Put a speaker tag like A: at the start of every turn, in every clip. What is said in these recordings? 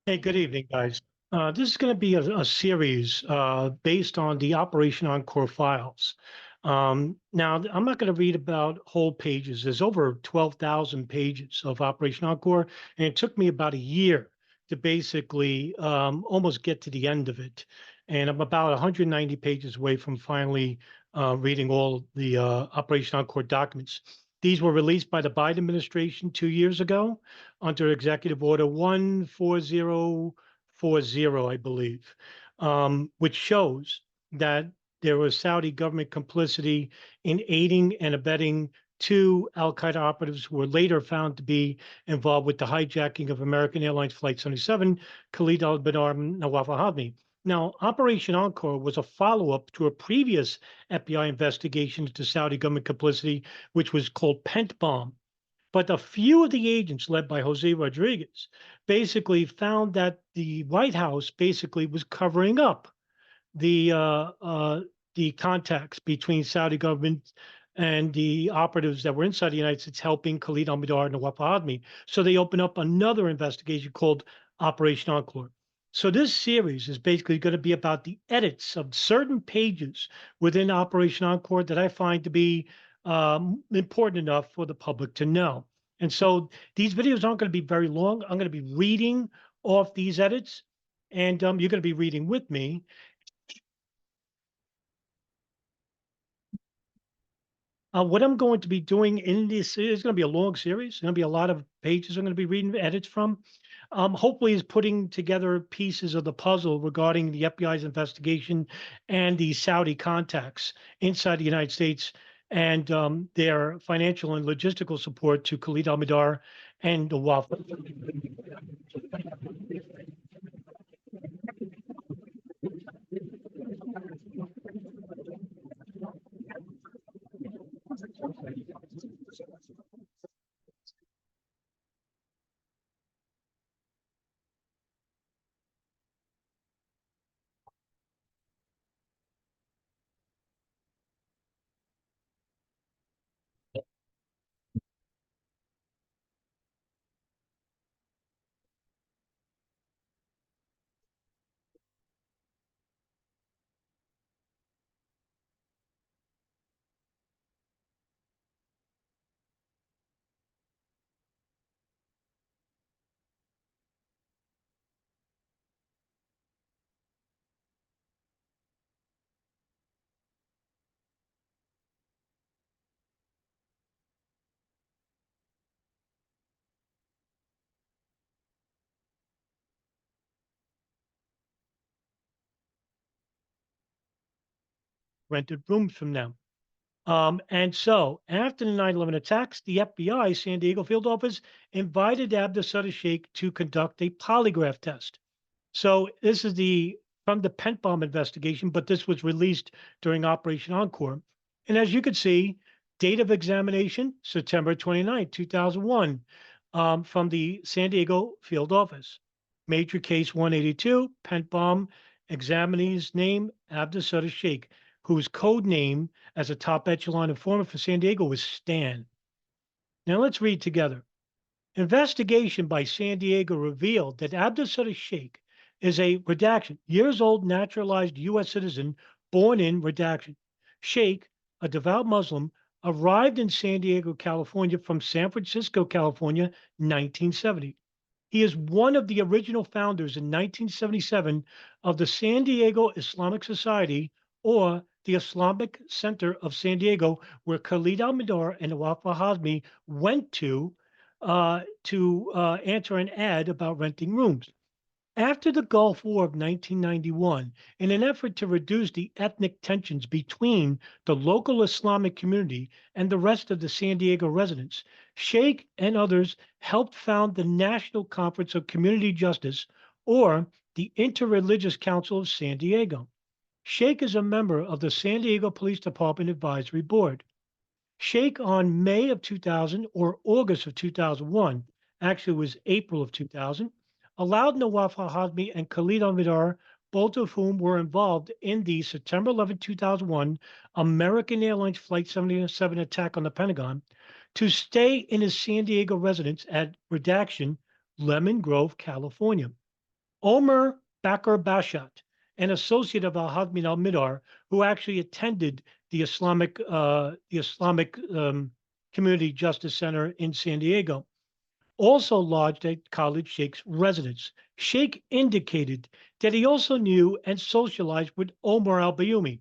A: Hey, good evening, guys. This is going to be a series based on the Operation Encore files. Now, I'm not going to read about whole pages. There's over 12,000 pages of Operation Encore, and it took me about a year to basically almost get to the end of it. And I'm about 190 pages away from finally reading all the Operation Encore documents. These were released by the Biden administration 2 years ago under Executive Order 14040, I believe, which shows that there was Saudi government complicity in aiding and abetting two Al Qaeda operatives who were later found to be involved with the hijacking of American Airlines Flight 77, Khalid al-Mihdhar and Nawaf al-Hazmi. Now, Operation Encore was a follow up to a previous FBI investigation into Saudi government complicity, which was called PENTTBOM. But a few of the agents, led by Jose Rodriguez, basically found that the White House basically was covering up the uh, uh, the contacts between Saudi government and the operatives that were inside the United States helping Khalid al-Mihdhar and Nawaf al-Hazmi. So they opened up another investigation called Operation Encore. So this series is basically going to be about the edits of certain pages within Operation Encore that I find to be important enough for the public to know. And so these videos aren't going to be very long. I'm going to be reading off these edits, and you're going to be reading with me. What I'm going to be doing in this is going to be a long series. It's going to be a lot of pages I'm going to be reading edits from. Hopefully, is putting together pieces of the puzzle regarding the FBI's investigation and the Saudi contacts inside the United States and their financial and logistical support to Khalid al-Mihdhar and the WAF. Rented rooms from them. And so after the 9/11 attacks, the FBI San Diego field office invited Abdussattar Sheikh to conduct a polygraph test. So this is the from the PENTTBOM investigation, but this was released during Operation Encore. And as you can see, date of examination, September 29, 2001, from the San Diego field office. Major case 182, PENTTBOM, examinee's name, Abdussattar Sheikh, whose code name as a top echelon informant for San Diego was Stan. Now let's read together. Investigation by San Diego revealed that Abdussattar Sheikh is a redaction, years old naturalized U.S. citizen born in redaction. Sheikh, a devout Muslim, arrived in San Diego, California from San Francisco, California, 1970. He is one of the original founders in 1977 of the San Diego Islamic Society, or the Islamic Center of San Diego, where Khalid al-Mihdhar and Nawaf al-Hazmi went to answer an ad about renting rooms. After the Gulf War of 1991, in an effort to reduce the ethnic tensions between the local Islamic community and the rest of the San Diego residents, Sheikh and others helped found the National Conference of Community Justice, or the Interreligious Council of San Diego. Sheikh is a member of the San Diego Police Department Advisory Board. Sheikh on May of 2000 or August of 2001, actually it was April of 2000, allowed Nawaf al-Hazmi and Khalid al-Mihdhar, both of whom were involved in the September 11, 2001 American Airlines Flight 77 attack on the Pentagon, to stay in his San Diego residence at Redaction, Lemon Grove, California. Omer Bakr Bashat, an associate of al-Hazmi al-Mihdhar, who actually attended the Islamic Community Justice Center in San Diego, also lodged at Khalid Sheikh's residence. Sheikh indicated that he also knew and socialized with Omar al-Bayoumi.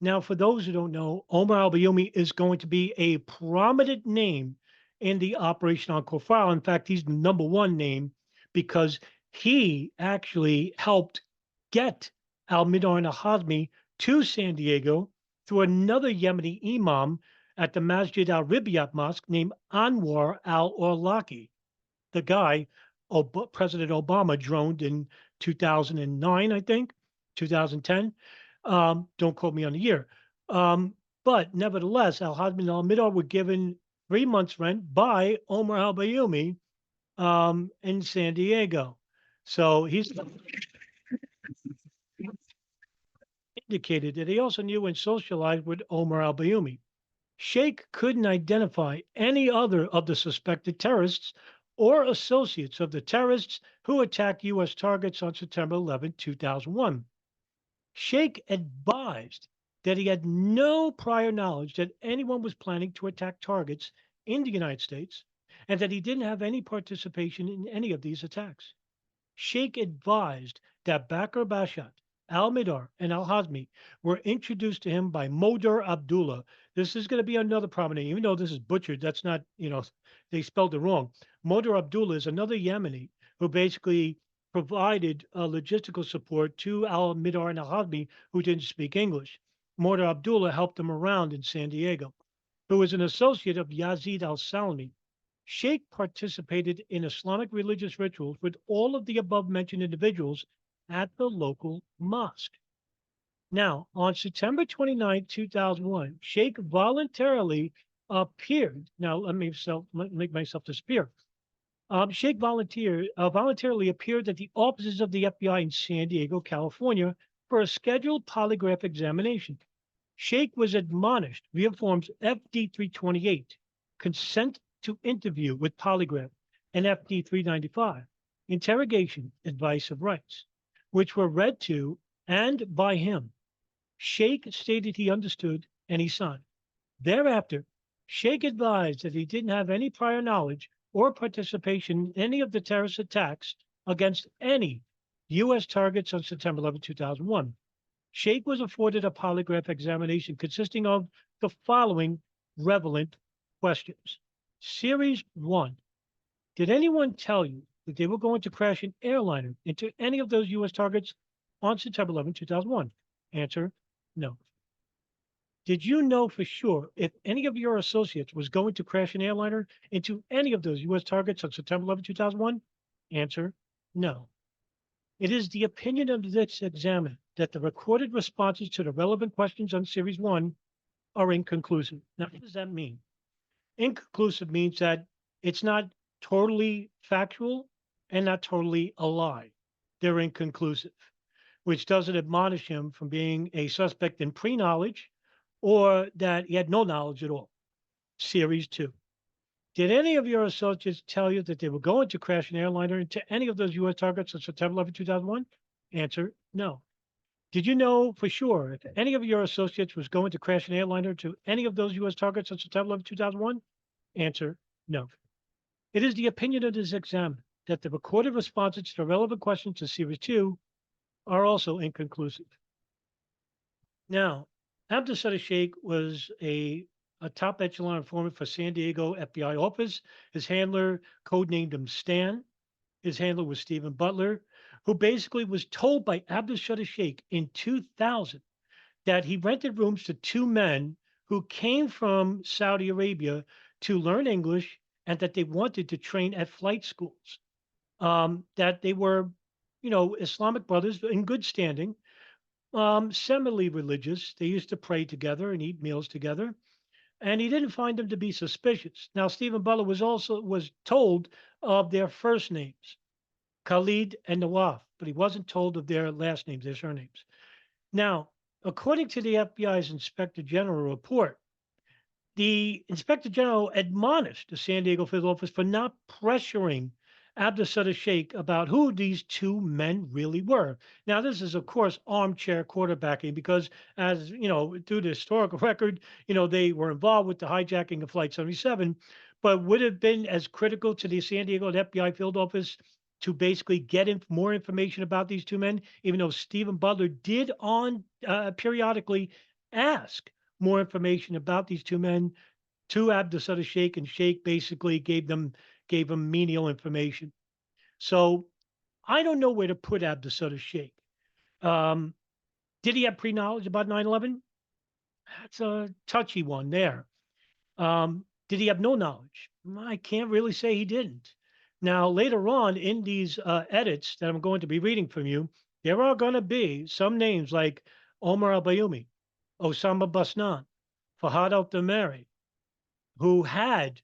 A: Now, for those who don't know, Omar al-Bayoumi is going to be a prominent name in the Operation Encore file. In fact, he's the number one name because he actually helped get al-Mihdhar and al-Hazmi to San Diego through another Yemeni imam at the Masjid al-Ribiyat Mosque named Anwar al-Awlaki, the guy President Obama droned in 2009, I think, 2010. Don't quote me on the year. But nevertheless, al-Hazmi and al-Mihdhar were given 3 months' rent by Omar al-Bayoumi in San Diego. So he's indicated that he also knew and socialized with Omar al-Bayoumi. Sheikh couldn't identify any other of the suspected terrorists or associates of the terrorists who attacked U.S. targets on September 11, 2001. Sheikh advised that he had no prior knowledge that anyone was planning to attack targets in the United States and that he didn't have any participation in any of these attacks. Sheikh advised that Bakr Bashat, al-Mihdhar, and al-Hazmi were introduced to him by Modar Abdullah. This is going to be another prominent, even though this is butchered, that's not, they spelled it wrong. Modar Abdullah is another Yemeni who basically provided logistical support to al-Mihdhar and al-Hazmi who didn't speak English. Modar Abdullah helped them around in San Diego, who was an associate of Yazid al-Salmi. Sheikh participated in Islamic religious rituals with all of the above mentioned individuals at the local mosque. Now, on September 29, 2001, Sheikh voluntarily appeared. Now, let me make myself disappear. Sheikh voluntarily appeared at the offices of the FBI in San Diego, California, for a scheduled polygraph examination. Sheikh was admonished via forms FD 328, consent to interview with polygraph, and FD 395, interrogation, advice of rights, which were read to and by him. Sheikh stated he understood and he signed. Thereafter, Sheikh advised that he didn't have any prior knowledge or participation in any of the terrorist attacks against any U.S. targets on September 11, 2001. Sheikh was afforded a polygraph examination consisting of the following relevant questions. Series 1. Did anyone tell you that they were going to crash an airliner into any of those U.S. targets on September 11, 2001? Answer, no. Did you know for sure if any of your associates was going to crash an airliner into any of those U.S. targets on September 11, 2001? Answer, no. It is the opinion of this examiner that the recorded responses to the relevant questions on Series 1 are inconclusive. Now, what does that mean? Inconclusive means that it's not totally factual and not totally a lie. They're inconclusive, which doesn't admonish him from being a suspect in pre-knowledge or that he had no knowledge at all. Series 2. Did any of your associates tell you that they were going to crash an airliner into any of those U.S. targets on September 11, 2001? Answer, no. Did you know for sure if any of your associates was going to crash an airliner to any of those U.S. targets on September 11, 2001? Answer, no. It is the opinion of this examiner that the recorded responses to the relevant questions to Series 2 are also inconclusive. Now, Abdussattar Shaikh was a top echelon informant for San Diego FBI office. His handler codenamed him Stan. His handler was Stephen Butler, who basically was told by Abdussattar Shaikh in 2000 that he rented rooms to two men who came from Saudi Arabia to learn English and that they wanted to train at flight schools. That they were, Islamic brothers in good standing, semi-religious. They used to pray together and eat meals together. And he didn't find them to be suspicious. Now, Stephen Butler was told of their first names, Khalid and Nawaf, but he wasn't told of their last names, their surnames. Now, according to the FBI's Inspector General report, the Inspector General admonished the San Diego field office for not pressuring Abdussattar Sheikh about who these two men really were. Now, this is, of course, armchair quarterbacking because, as you know, through the historical record, they were involved with the hijacking of Flight 77, but would have been as critical to the San Diego FBI field office to basically get more information about these two men, even though Stephen Butler did on periodically ask more information about these two men to Abdussattar Sheikh, and Sheikh basically gave him menial information. So I don't know where to put Abdussattar Sheikh. Um, did he have pre-knowledge about 9/11? That's a touchy one there. Did he have no knowledge? I can't really say he didn't. Now, later on in these edits that I'm going to be reading from you, there are going to be some names like Omar al-Bayoumi, Osama Basnan, Fahad al-Damari, who had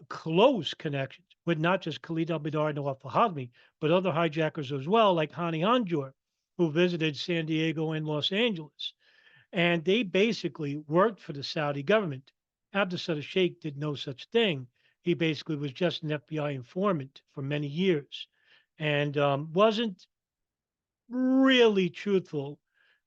A: close connections with not just Khalid al-Mihdhar and Nawaf al-Hazmi, but other hijackers as well, like Hani Hanjour, who visited San Diego and Los Angeles. And they basically worked for the Saudi government. Abdussattar Sheikh did no such thing. He basically was just an FBI informant for many years and wasn't really truthful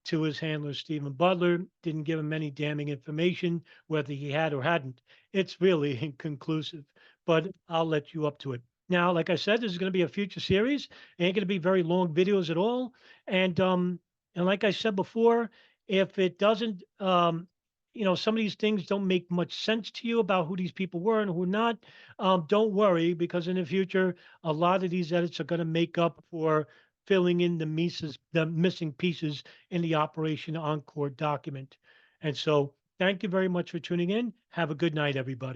A: to his handler, Stephen Butler, didn't give him any damning information, whether he had or hadn't. It's really inconclusive, but I'll let you up to it. Now, like I said, this is going to be a future series. It ain't going to be very long videos at all. And like I said before, if it doesn't, some of these things don't make much sense to you about who these people were and who not, don't worry, because in the future, a lot of these edits are going to make up for filling in the missing pieces in the Operation Encore document. And so, thank you very much for tuning in. Have a good night, everybody.